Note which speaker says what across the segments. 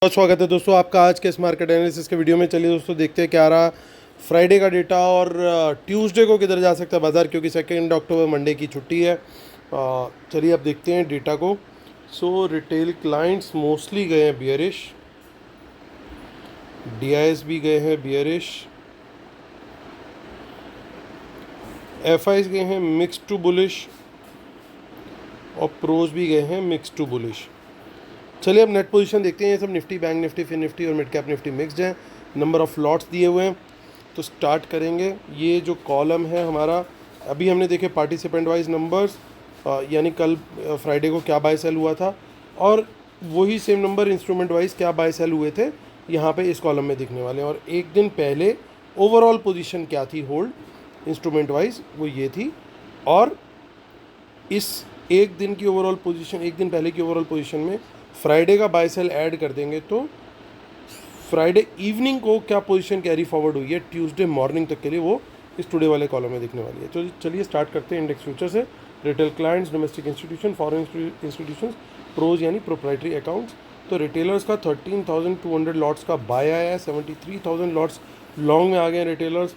Speaker 1: बहुत स्वागत है दोस्तों आपका आज के इस मार्केट एनालिसिस के वीडियो में। चलिए दोस्तों देखते हैं क्या रहा फ्राइडे का डेटा और ट्यूसडे को किधर जा सकता है बाज़ार, क्योंकि 2 अक्टूबर मंडे की छुट्टी है। चलिए अब देखते हैं डेटा को। सो रिटेल क्लाइंट्स मोस्टली गए हैं बियरिश, डीआईएस भी गए हैं बियरिश, एफआईज गए हैं मिक्स टू बुलिश और प्रोज भी गए हैं मिक्स टू बुलिश। चलिए अब नेट पोजीशन देखते हैं। ये सब निफ्टी, बैंक निफ्टी, फिन निफ्टी और मिड कैप निफ्टी मिक्स्ड हैं। नंबर ऑफ़ लॉट्स दिए हुए हैं तो स्टार्ट करेंगे। ये जो कॉलम है हमारा, अभी हमने देखे पार्टिसिपेंट वाइज नंबर्स, यानी कल फ्राइडे को क्या बाय सेल हुआ था, और वही सेम नंबर इंस्ट्रूमेंट वाइज क्या बाय सेल हुए थे यहाँ पे इस कॉलम में दिखने वाले हैं। और एक दिन पहले ओवरऑल पोजीशन क्या थी होल्ड इंस्ट्रूमेंट वाइज, वो ये थी। और इस एक दिन की ओवरऑल पोजीशन, एक दिन पहले की ओवरऑल पोजीशन में फ्राइडे का बाय सेल ऐड कर देंगे तो फ्राइडे इवनिंग को क्या पोजीशन कैरी फॉरवर्ड हुई है ट्यूसडे मॉर्निंग तक के लिए, वो इस टुडे वाले कॉलम में दिखने वाली है। तो चलिए स्टार्ट करते हैं इंडेक्स फ्यूचर से। Retail clients, domestic institution, foreign institutions, pros यानी प्रोप्राइटरी अकाउंट्स। तो रिटेलर्स का 13,200 लॉट्स का बाय आया है, 73,000 लॉट्स लॉन्ग में आ गए रिटेलर्स,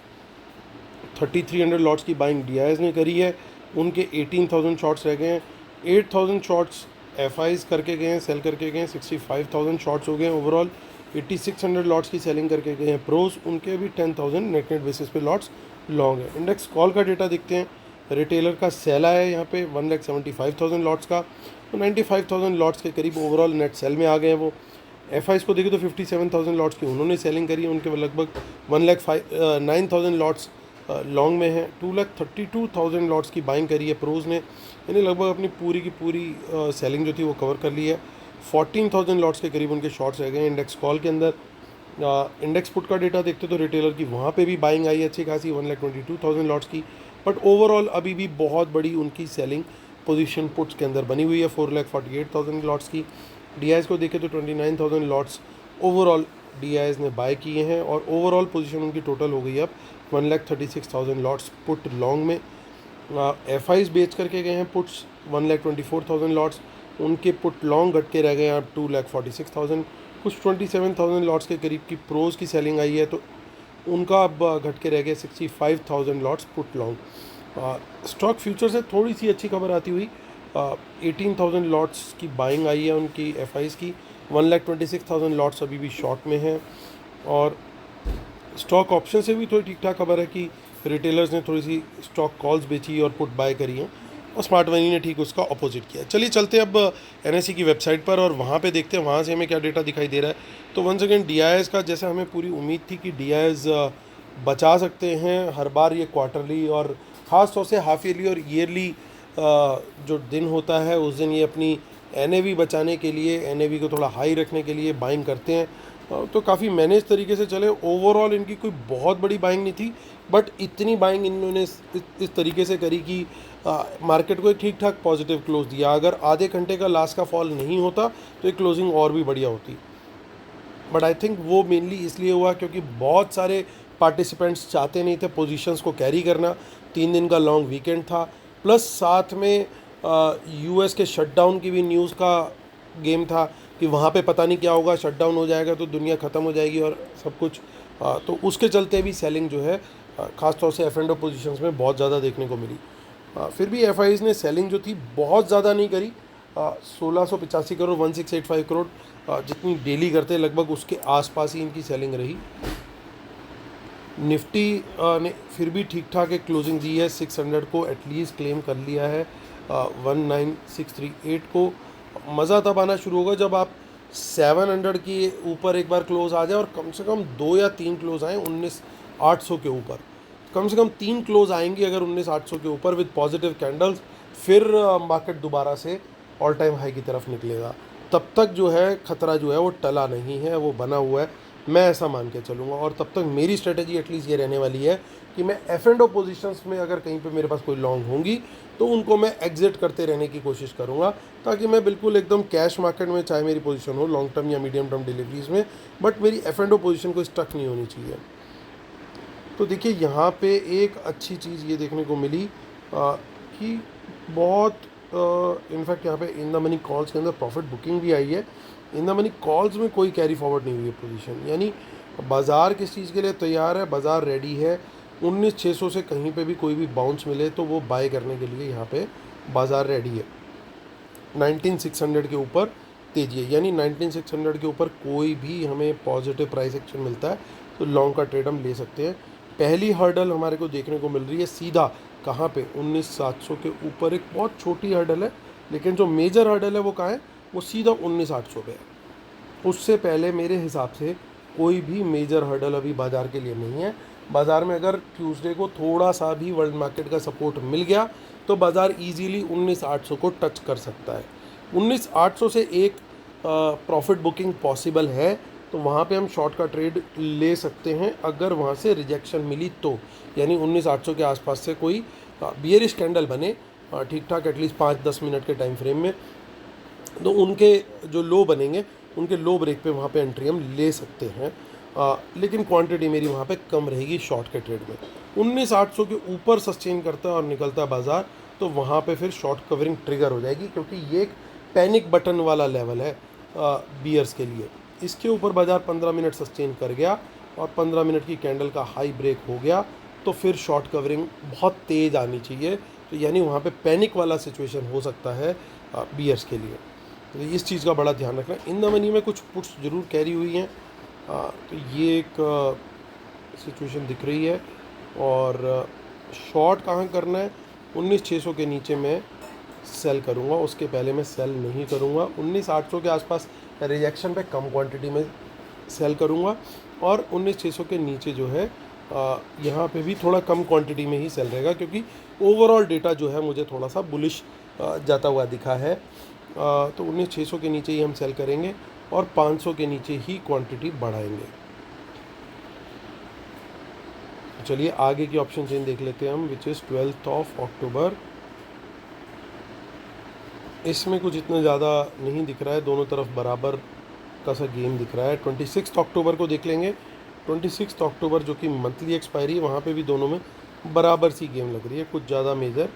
Speaker 1: 3,300 लॉट्स की बाइंग डीआईएस ने करी है, उनके 18,000 शॉर्ट्स रह गए हैं। 8,000 शॉर्ट्स एफआईज करके गए हैं, सेल करके गए हैं, 65,000 शॉर्ट्स हो गए हैं ओवरऑल। 8,600 लॉट्स की सेलिंग करके गए हैं प्रोज, उनके भी 10,000 नेट बेसिस पे लॉट्स लॉन्ग है। इंडेक्स कॉल का डेटा देखते हैं। रिटेलर का सेल आया है यहाँ पे 1,75,000 लॉट्स का, तो 95,000 लॉट्स के करीब ओवरऑल नेट सेल में आ गए हैं वो। एफआईज को देखें तो 57,000 लॉट्स की उन्होंने सेलिंग करी है, उनके लगभग 1,09,000 लॉट्स लॉन्ग में है। 2,32,000 लॉट्स की बाइंग करी है प्रोज ने, यानी लगभग अपनी पूरी की पूरी सेलिंग जो थी वो कवर कर ली है। 14,000 लॉट्स के करीब उनके शॉर्ट्स रह गए हैं इंडेक्स कॉल के अंदर। इंडेक्स पुट का डेटा देखते तो रिटेलर की वहाँ पे भी बाइंग आई है अच्छी खासी, 1,22,000 लॉट्स की। बट ओवरऑल अभी भी बहुत बड़ी उनकी सेलिंग पोजीशन पुट्स के अंदर बनी हुई है, 4,48,000 लॉट्स की। डीआईएस को देखें तो 29,000 लॉट्स ओवरऑल डीआईएस ने बाय किए हैं, और ओवरऑल पोजीशन उनकी टोटल हो गई है अब 1,36,000 लॉट्स पुट लॉन्ग में। एफआईज बेच करके गए हैं पुट्स 1,24,000 लॉट्स, उनके पुट लॉन्ग घट के रह गए हैं अब 2,46,000। कुछ 27,000 लॉट्स के करीब की प्रोज की सेलिंग आई है, तो उनका अब घट के रह गए 65,000 lots put long. Stock future से थोड़ी सी अच्छी खबर आती हुई 18,000 लॉट्स की बाइंग आई है उनकी एफआईज की, 1,26,000 लॉट्स अभी भी शॉर्ट में हैं। और स्टॉक ऑप्शन से भी थोड़ी ठीक ठाक खबर है कि रिटेलर्स ने थोड़ी सी स्टॉक कॉल्स बेची और पुट बाय करी हैं, और स्मार्ट मनी ने ठीक उसका अपोजिट किया। चलिए चलते हैं अब एनएसई की वेबसाइट पर और वहाँ पे देखते हैं वहाँ से हमें क्या डेटा दिखाई दे रहा है। तो वंस अगेन डीआईएस का, जैसे हमें पूरी उम्मीद थी कि डीआईएस बचा सकते हैं हर बार ये क्वार्टरली और ख़ास तौर से हाफ ईयरली और ईयरली जो दिन होता है उस दिन ये अपनी एनएवी बचाने के लिए, एनएवी को थोड़ा हाई रखने के लिए बाइंग करते हैं। तो काफ़ी मैनेज तरीके से चले। ओवरऑल इनकी कोई बहुत बड़ी बाइंग नहीं थी, बट इतनी बाइंग इन्होंने इस तरीके से करी कि मार्केट को एक ठीक ठाक पॉजिटिव क्लोज दिया। अगर आधे घंटे का लास्ट का फॉल नहीं होता तो एक क्लोजिंग और भी बढ़िया होती, बट आई थिंक वो मेनली इसलिए हुआ क्योंकि बहुत सारे पार्टिसिपेंट्स चाहते नहीं थे पोजीशंस को कैरी करना। 3 दिन का लॉन्ग वीकेंड था, प्लस साथ में यूएस के शटडाउन की भी न्यूज़ का गेम था कि वहाँ पे पता नहीं क्या होगा, शटडाउन हो जाएगा तो दुनिया ख़त्म हो जाएगी और सब कुछ। तो उसके चलते भी सेलिंग जो है ख़ास तौर से एफ एंड ओ पोजिशंस में बहुत ज़्यादा देखने को मिली। फिर भी एफ ने सेलिंग जो थी बहुत ज़्यादा नहीं करी। 1,685 करोड़, 1,685 करोड़ जितनी डेली करते लगभग उसके आसपास ही इनकी सेलिंग रही। निफ्टी ने फिर भी ठीक ठाक एक क्लोजिंग दी है, 600 को एटलीस्ट क्लेम कर लिया है। 19,638 को मज़ा तब आना शुरू होगा जब आप 700 के ऊपर एक बार क्लोज आ जाए और कम से कम 2 या 3 क्लोज आएँ 19,800 के ऊपर। कम से कम 3 क्लोज आएंगी अगर 19,800 के ऊपर विद पॉजिटिव कैंडल्स, फिर मार्केट दोबारा से ऑल टाइम हाई की तरफ निकलेगा। तब तक जो है खतरा जो है वो टला नहीं है, वो बना हुआ है, मैं ऐसा मान के चलूँगा। और तब तक मेरी स्ट्रेटेजी एटलीस्ट ये रहने वाली है कि मैं एफ एंड ओ पोजिशंस में अगर कहीं पे मेरे पास कोई लॉन्ग होंगी तो उनको मैं एग्जिट करते रहने की कोशिश करूँगा, ताकि मैं बिल्कुल एकदम कैश मार्केट में चाहे मेरी पोजीशन हो लॉन्ग टर्म या मीडियम टर्म डिलीवरीज में, बट मेरी एफ एंड ओ पोजीशन को स्टक नहीं होनी चाहिए। तो देखिए यहाँ पे एक अच्छी चीज़ ये देखने को मिली कि बहुत इनफैक्ट यहाँ पे इन द मनी कॉल्स के अंदर प्रॉफिट बुकिंग भी आई है। इन द मनी कॉल्स में कोई कैरी फॉरवर्ड नहीं हुई है पोजीशन, यानी बाज़ार किस चीज़ के लिए तैयार है, बाज़ार रेडी है। 19,600 से कहीं पे भी कोई भी बाउंस मिले तो वो बाय करने के लिए यहाँ पे बाज़ार रेडी है। 19,600 के ऊपर तेजी है, यानी 19,600 के ऊपर कोई भी हमें पॉजिटिव प्राइस एक्शन मिलता है तो लॉन्ग का ट्रेड हम ले सकते हैं। पहली हर्डल हमारे को देखने को मिल रही है सीधा कहाँ पे, 19,700 के ऊपर। एक बहुत छोटी हर्डल है, लेकिन जो मेजर हर्डल है वो कहाँ है, वो सीधा 19,800 पे है। उससे पहले मेरे हिसाब से कोई भी मेजर हर्डल अभी बाज़ार के लिए नहीं है। बाज़ार में अगर ट्यूसडे को थोड़ा सा भी वर्ल्ड मार्केट का सपोर्ट मिल गया तो बाज़ार इजीली 19,800 को टच कर सकता है। 19,800 से एक प्रॉफिट बुकिंग पॉसिबल है, तो वहाँ पे हम शॉर्ट का ट्रेड ले सकते हैं अगर वहाँ से रिजेक्शन मिली तो, यानी 19,800 के आसपास से कोई बियरिश कैंडल बने ठीक ठाक एटलीस्ट 5-10 मिनट के टाइम फ्रेम में, तो उनके जो लो बनेंगे उनके लो ब्रेक पे वहाँ पे एंट्री हम ले सकते हैं। लेकिन क्वांटिटी मेरी वहाँ पे कम रहेगी शॉर्ट के ट्रेड में। 19,800 के ऊपर सस्टेन करता है और निकलता है बाज़ार तो वहाँ पे फिर शॉर्ट कवरिंग ट्रिगर हो जाएगी, क्योंकि ये एक पैनिक बटन वाला लेवल है बियर्स के लिए। इसके ऊपर बाज़ार 15 मिनट सस्टेन कर गया और 15 मिनट की कैंडल का हाई ब्रेक हो गया तो फिर शॉर्ट कवरिंग बहुत तेज़ आनी चाहिए, तो यानी वहाँ पे पैनिक वाला सिचुएशन हो सकता है बियर्स के लिए। तो इस चीज़ का बड़ा ध्यान रखना। इन द मनी में कुछ पुट्स ज़रूर कैरी हुई हैं, तो ये एक सिचुएशन दिख रही है। और शॉर्ट कहाँ करना है, 19,600 के नीचे मैं सेल करूँगा, उसके पहले मैं सेल नहीं करूँगा। 19,800 के आसपास रिजेक्शन पे कम क्वांटिटी में सेल करूँगा और 19,600 के नीचे जो है यहाँ पे भी थोड़ा कम क्वांटिटी में ही सेल रहेगा, क्योंकि ओवरऑल डेटा जो है मुझे थोड़ा सा बुलिश जाता हुआ दिखा है। तो 19,600 के नीचे ही हम सेल करेंगे और 500 के नीचे ही क्वांटिटी बढ़ाएंगे। चलिए आगे की ऑप्शन चेन देख लेते हैं हम, विच इज़ 12 अक्टूबर। इसमें कुछ इतना ज़्यादा नहीं दिख रहा है, दोनों तरफ बराबर का सा गेम दिख रहा है। 26 अक्टूबर को देख लेंगे। 26 अक्टूबर जो कि मंथली एक्सपायरी है, वहाँ पे भी दोनों में बराबर सी गेम लग रही है, कुछ ज़्यादा मेजर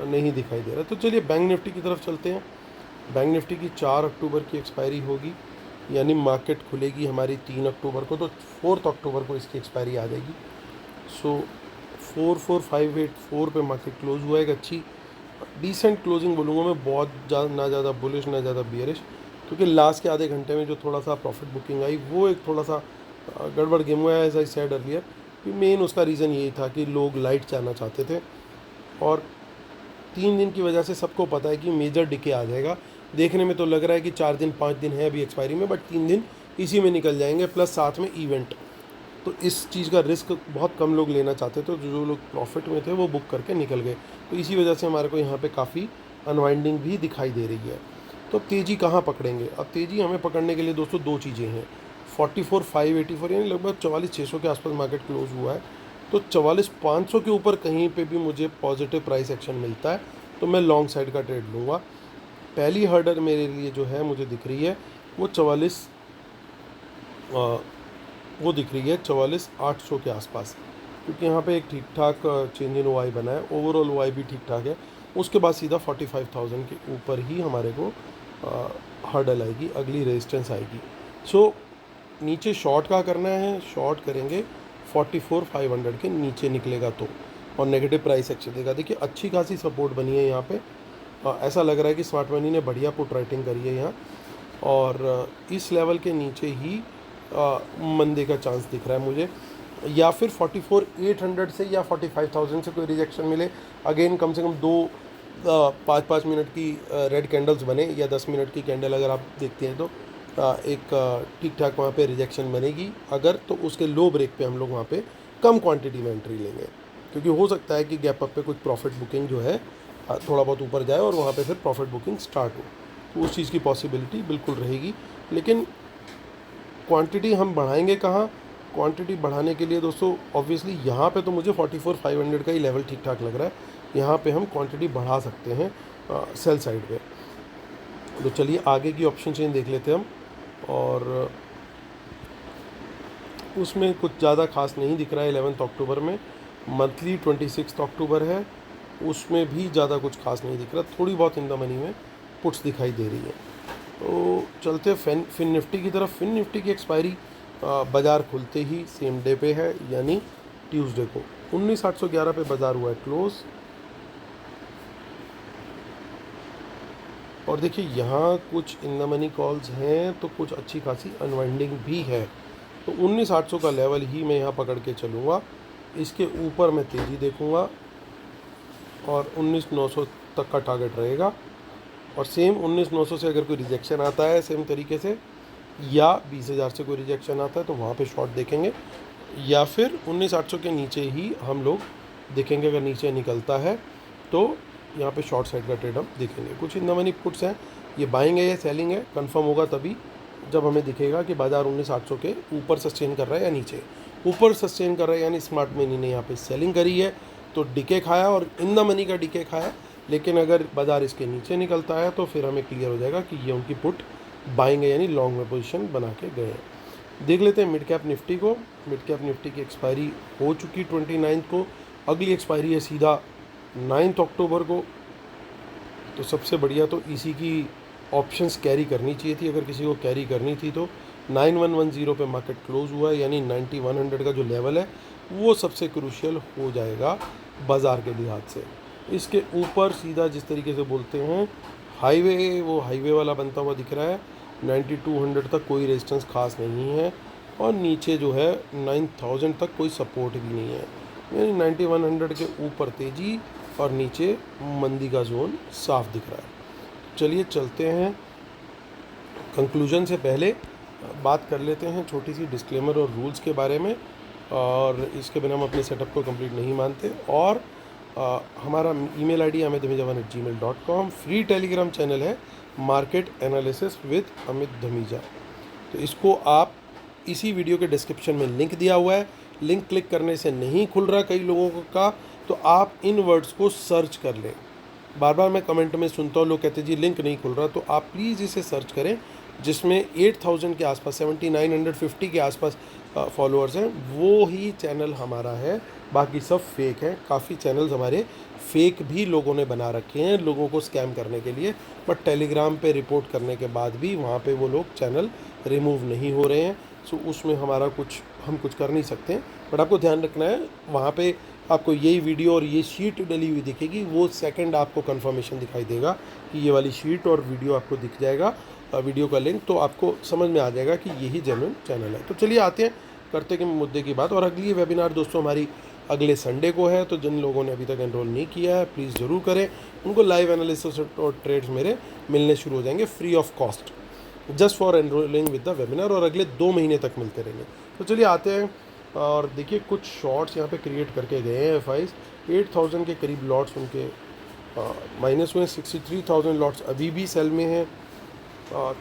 Speaker 1: नहीं दिखाई दे रहा। तो चलिए बैंक निफ्टी की तरफ चलते हैं। बैंक निफ्टी की 4 अक्टूबर की एक्सपायरी होगी, यानी मार्केट खुलेगी हमारी 3 अक्टूबर को, तो 4 अक्टूबर को इसकी एक्सपायरी आ जाएगी। सो 44,584 पे मार्केट क्लोज हुआ, एक अच्छी डिसेंट क्लोजिंग बोलूँगा मैं, बहुत ना ज़्यादा बुलिश ना ज़्यादा बियरिश, क्योंकि लास्ट के आधे घंटे में जो थोड़ा सा प्रॉफिट बुकिंग आई वो एक थोड़ा सा गड़बड़ गेम हुआ है, as I said earlier. Main उसका रीज़न यही था कि लोग लाइट जाना चाहते थे और 3 दिन की वजह से सबको पता है कि मेजर डिके आ जाएगा। देखने में तो लग रहा है कि 4 दिन 5 दिन है अभी एक्सपायरी में, बट 3 दिन इसी में निकल जाएंगे, प्लस साथ में इवेंट। तो इस चीज़ का रिस्क बहुत कम लोग लेना चाहते थे, तो जो लोग प्रॉफिट में थे वो बुक करके निकल गए। तो इसी वजह से हमारे को यहाँ पे काफ़ी अनवाइंडिंग भी दिखाई दे रही है। तो अब तेज़ी कहाँ पकड़ेंगे, अब तेज़ी हमें पकड़ने के लिए दोस्तों दो चीज़ें हैं। 44,584 यानी लगभग 44,600 के आसपास मार्केट क्लोज हुआ है, तो 44,500 के ऊपर कहीं पे भी मुझे पॉजिटिव प्राइस एक्शन मिलता है तो मैं लॉन्ग साइड का ट्रेड लूँगा। पहली हर्डल मेरे लिए जो है मुझे दिख रही है वो 44,800 के आसपास, क्योंकि यहाँ पे एक ठीक ठाक चेंज इन ओआई बना है, ओवरऑल ओआई भी ठीक ठाक है। उसके बाद सीधा 45,000 के ऊपर ही हमारे को हर्डल आएगी, अगली रेजिस्टेंस आएगी। सो नीचे शॉर्ट का करना है, शॉर्ट करेंगे 44,500 के नीचे निकलेगा तो, और नेगेटिव प्राइस एक्शन देगा। देखिए अच्छी खासी सपोर्ट बनी है यहाँ पे, ऐसा लग रहा है कि स्मार्ट मनी ने बढ़िया पुट राइटिंग करी है यहाँ, और इस लेवल के नीचे ही मंदे का चांस दिख रहा है मुझे, या फिर 44,800 से या 45,000 से कोई रिजेक्शन मिले। अगेन कम से कम 5-5 मिनट की रेड कैंडल्स बने या 10 मिनट की कैंडल अगर आप देखते हैं तो एक ठीक ठाक वहाँ पे रिजेक्शन बनेगी अगर, तो उसके लो ब्रेक पे हम लोग वहाँ पे कम क्वांटिटी में एंट्री लेंगे, क्योंकि हो सकता है कि गैप अप पे कुछ प्रॉफिट बुकिंग जो है थोड़ा बहुत ऊपर जाए और वहाँ पे फिर प्रॉफिट बुकिंग स्टार्ट हो, तो उस चीज़ की पॉसिबिलिटी बिल्कुल रहेगी। लेकिन क्वांटिटी हम बढ़ाएंगे कहाँ, क्वांटिटी बढ़ाने के लिए दोस्तों ऑब्वियसली यहाँ पे तो मुझे 44,500 का ही लेवल ठीक ठाक लग रहा है, यहाँ पे हम क्वांटिटी बढ़ा सकते हैं सेल साइड पे। तो चलिए आगे की ऑप्शन चेन देख लेते हैं हम, और उसमें कुछ ज़्यादा खास नहीं दिख रहा है। 11 अक्टूबर में मंथली 26 अक्टूबर है, उसमें भी ज़्यादा कुछ खास नहीं दिख रहा, थोड़ी बहुत इन द मनी में पुट्स दिखाई दे रही है। तो चलते हैं फिन निफ्टी की तरफ। फिन निफ्टी की एक्सपायरी बाज़ार खुलते ही सेम डे पे है, यानी ट्यूसडे को 19,811 पे बाज़ार हुआ है क्लोज़। और देखिए यहाँ कुछ इन द मनी कॉल्स हैं, तो कुछ अच्छी खासी अनवाइंडिंग भी है। तो 19,800 का लेवल ही मैं यहाँ पकड़ के चलूँगा। इसके ऊपर मैं तेज़ी देखूँगा और 19,900 तक का टारगेट रहेगा। और सेम 19,900 से अगर कोई रिजेक्शन आता है सेम तरीके से, या 20,000 से कोई रिजेक्शन आता है, तो वहाँ पे शॉर्ट देखेंगे, या फिर 19,800 के नीचे ही हम लोग देखेंगे। अगर नीचे निकलता है तो यहाँ पे शॉर्ट साइड का ट्रेड हम देखेंगे। कुछ इन द मनी पुट्स हैं, ये बाइंग है या सेलिंग है, कंफर्म होगा तभी जब हमें दिखेगा कि बाज़ार 19,800 के ऊपर सस्टेन कर रहा है या नीचे। ऊपर सस्टेन कर रहा है यानी स्मार्ट मनी ने यहाँ पे सेलिंग करी है, तो डिके खाया और इन द मनी का डिके खाया। लेकिन अगर बाज़ार इसके नीचे निकलता है तो फिर हमें क्लियर हो जाएगा कि ये उनकी पुट बाइंग है, यानी लॉन्ग में पोजीशन बना के गए हैं। देख लेते हैं मिड कैप निफ्टी को। मिड कैप निफ्टी की एक्सपायरी हो चुकी 29 को, अगली एक्सपायरी है सीधा 9 अक्टूबर को। तो सबसे बढ़िया तो इसी की ऑप्शंस कैरी करनी चाहिए थी, अगर किसी को कैरी करनी थी तो 9110 पे मार्केट क्लोज हुआ है, यानी 9100 का जो लेवल है वो सबसे क्रूशियल हो जाएगा बाज़ार के लिहाज से। इसके ऊपर सीधा जिस तरीके से बोलते हैं हाईवे, वो हाईवे वाला बनता हुआ दिख रहा है। 9200 तक कोई रेजिस्टेंस खास नहीं है, और नीचे जो है 9000 तक कोई सपोर्ट भी नहीं है, यानी 9100 के ऊपर तेज़ी और नीचे मंदी का जोन साफ दिख रहा है। चलिए चलते हैं, कंक्लूजन से पहले बात कर लेते हैं छोटी सी डिस्क्लेमर और रूल्स के बारे में, और इसके बिना हम अपने सेटअप को कंप्लीट नहीं मानते। और हमारा email ID amitdhameja1@gmail.com, free Telegram channel है market analysis with Amit Dhameja. तो इसको आप इसी वीडियो के डिस्क्रिप्शन में लिंक दिया हुआ है, लिंक क्लिक करने से नहीं खुल रहा कई लोगों का, तो आप इन वर्ड्स को सर्च कर लें। बार बार मैं कमेंट में सुनता हूँ लोग कहते हैं जी लिंक नहीं खुल रहा, तो आप प्लीज़ इसे सर्च करें, जिसमें 8,000 के आसपास 7,950 के आसपास फॉलोअर्स हैं, वो ही चैनल हमारा है। बाकी सब फेक हैं, काफ़ी चैनल्स हमारे फेक भी लोगों ने बना रखे हैं लोगों को स्कैम करने के लिए, बट टेलीग्राम पे रिपोर्ट करने के बाद भी वहाँ पे वो लोग चैनल रिमूव नहीं हो रहे हैं। सो उसमें हमारा हम कुछ कर नहीं सकते हैं, बट आपको ध्यान रखना है वहाँ पे आपको यही वीडियो और ये शीट डली हुई दिखेगी, वो सेकंड आपको कंफर्मेशन दिखाई देगा कि ये वाली शीट और वीडियो आपको दिख जाएगा, वीडियो का लिंक, तो आपको समझ में आ जाएगा कि यही जेन्युइन चैनल है। तो चलिए आते हैं, करते हैं मुद्दे की बात। और अगली वेबिनार दोस्तों हमारी अगले संडे को है, तो जिन लोगों ने अभी तक एनरोल नहीं किया है प्लीज़ ज़रूर करें, उनको लाइव एनालिसिस और ट्रेड्स मेरे मिलने शुरू हो जाएंगे free of cost, just for enrolling with the webinar, और अगले 2 महीने तक मिलते रहेंगे। तो चलिए आते हैं, और देखिए कुछ शॉर्ट्स यहाँ पे क्रिएट करके गए हैं एफआईज। 8,000 के करीब लॉट्स उनके माइनस हुए, 63,000 लॉट्स अभी भी सेल में हैं।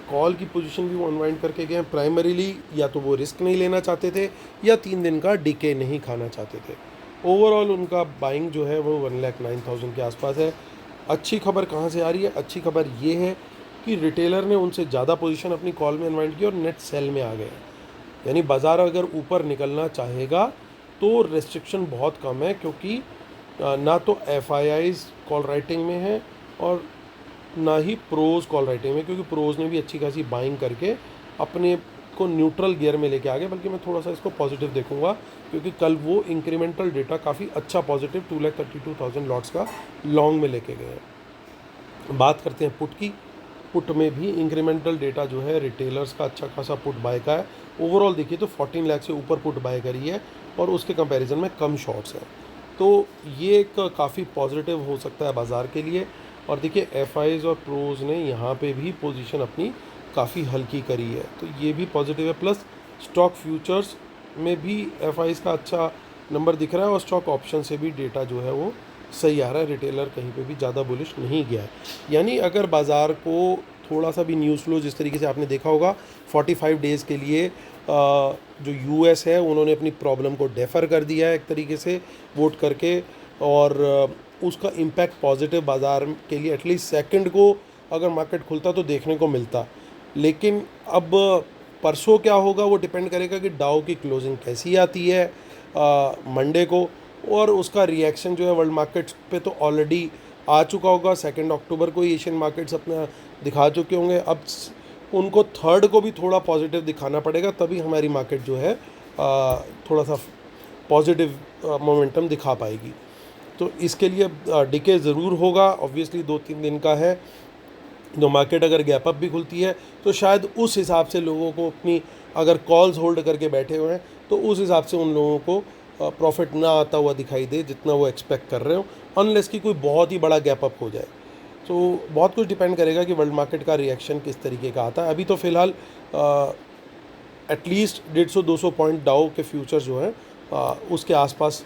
Speaker 1: कॉल की पोजीशन भी वो अनवाइंड करके गए हैं, प्राइमरीली या तो वो रिस्क नहीं लेना चाहते थे या 3 दिन का डीके नहीं खाना चाहते थे। ओवरऑल उनका बाइंग जो है वो 1,09,000 के आसपास है। अच्छी खबर कहाँ से आ रही है? अच्छी खबर ये है कि रिटेलर ने उनसे ज़्यादा पोजीशन अपनी कॉल में अनवाइंड की और नेट सेल में आ गए, यानी बाज़ार अगर ऊपर निकलना चाहेगा तो रेस्ट्रिक्शन बहुत कम है, क्योंकि ना तो एफआईआईज कॉल राइटिंग में है और ना ही प्रोज कॉल राइटिंग में, क्योंकि प्रोज ने भी अच्छी खासी बाइंग करके अपने को न्यूट्रल गियर में लेके आ गए। बल्कि मैं थोड़ा सा इसको पॉजिटिव देखूंगा, क्योंकि कल वो इंक्रीमेंटल डेटा काफ़ी अच्छा पॉजिटिव 2,32,000 लॉट्स का लॉन्ग में लेके गए हैं। बात करते हैं पुट की। पुट में भी इंक्रीमेंटल डेटा जो है रिटेलर्स का अच्छा खासा पुट बाय का है। ओवरऑल देखिए तो 14 लाख से ऊपर पुट बाय करी है और उसके कंपैरिजन में कम शॉर्ट्स हैं, तो ये एक काफ़ी पॉजिटिव हो सकता है बाज़ार के लिए। और देखिए एफआईज और प्रोज ने यहाँ पे भी पोजीशन अपनी काफ़ी हल्की करी है, तो ये भी पॉजिटिव है। प्लस स्टॉक फ्यूचर्स में भी एफआईज का अच्छा नंबर दिख रहा है और स्टॉक ऑप्शन से भी डेटा जो है वो सही आ रहा है। रिटेलर कहीं पे भी ज़्यादा बुलिश नहीं गया है, यानी अगर बाज़ार को थोड़ा सा भी न्यूज़ फ्लो जिस तरीके से आपने देखा होगा 45 डेज़ के लिए जो यूएस है उन्होंने अपनी प्रॉब्लम को डेफर कर दिया है एक तरीके से वोट करके, और उसका इम्पैक्ट पॉजिटिव बाज़ार के लिए एटलीस्ट सेकंड को अगर मार्केट खुलता तो देखने को मिलता। लेकिन अब परसों क्या होगा वो डिपेंड करेगा कि डाउ की क्लोजिंग कैसी आती है मंडे को, और उसका रिएक्शन जो है वर्ल्ड मार्केट्स पे तो ऑलरेडी आ चुका होगा। 2 अक्टूबर को एशियन मार्केट्स अपना दिखा चुके होंगे। अब उनको थर्ड को भी थोड़ा पॉजिटिव दिखाना पड़ेगा, तभी हमारी मार्केट जो है थोड़ा सा पॉजिटिव मोमेंटम दिखा पाएगी। तो इसके लिए डिके ज़रूर होगा, ऑब्वियसली 2-3 दिन का है। तो मार्केट अगर गैप अप भी खुलती है तो शायद उस हिसाब से लोगों को अपनी, अगर कॉल्स होल्ड करके बैठे हुए हैं तो उस हिसाब से उन लोगों को प्रॉफिट ना आता हुआ दिखाई दे जितना वो एक्सपेक्ट कर रहे हो, अनलेस कि कोई बहुत ही बड़ा गैप अप हो जाए। तो बहुत कुछ डिपेंड करेगा कि वर्ल्ड मार्केट का रिएक्शन किस तरीके का आता है। अभी तो फ़िलहाल एटलीस्ट 150-200 पॉइंट डाउ के फ्यूचर्स जो हैं उसके आसपास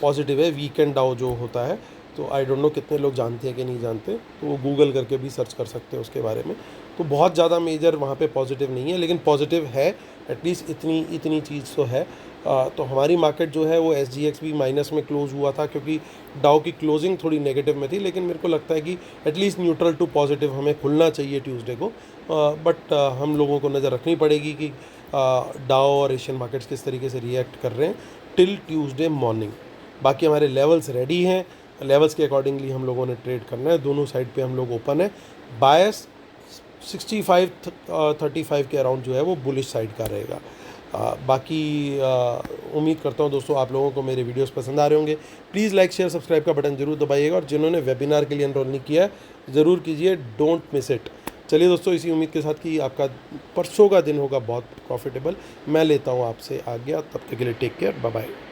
Speaker 1: पॉजिटिव है। वीकेंड डाउ जो होता है, तो आई डोंट नो कितने लोग जानते हैं कि नहीं जानते, तो वो गूगल करके भी सर्च कर सकते हैं उसके बारे में। तो बहुत ज़्यादा मेजर वहाँ पे पॉजिटिव नहीं है, लेकिन पॉजिटिव है, एटलीस्ट इतनी चीज़ तो है। तो हमारी मार्केट जो है वो SGX भी माइनस में क्लोज़ हुआ था, क्योंकि डाउ की क्लोजिंग थोड़ी नेगेटिव में थी, लेकिन मेरे को लगता है कि एटलीस्ट न्यूट्रल टू पॉजिटिव हमें खुलना चाहिए ट्यूसडे को। बट हम लोगों को नज़र रखनी पड़ेगी कि डाउ और एशियन मार्केट्स किस तरीके से रिएक्ट कर रहे हैं टिल ट्यूसडे मॉर्निंग। बाकी हमारे लेवल्स रेडी हैं, लेवल्स के अकॉर्डिंगली हम लोगों ने ट्रेड करना है। दोनों साइड पे हम लोग ओपन है। बायस 65-35 के अराउंड जो है वो बुलिश साइड का रहेगा। बाकी उम्मीद करता हूँ दोस्तों आप लोगों को मेरे वीडियोस पसंद आ रहे होंगे। प्लीज़ लाइक शेयर सब्सक्राइब का बटन जरूर दबाइएगा, और जिन्होंने वेबिनार के लिए एनरोल नहीं किया है ज़रूर कीजिए, डोंट मिस इट। चलिए दोस्तों, इसी उम्मीद के साथ कि आपका परसों का दिन होगा बहुत प्रॉफिटेबल, मैं लेता हूँ आपसे आज्ञा। तब तक के लिए टेक केयर, बाय बाय।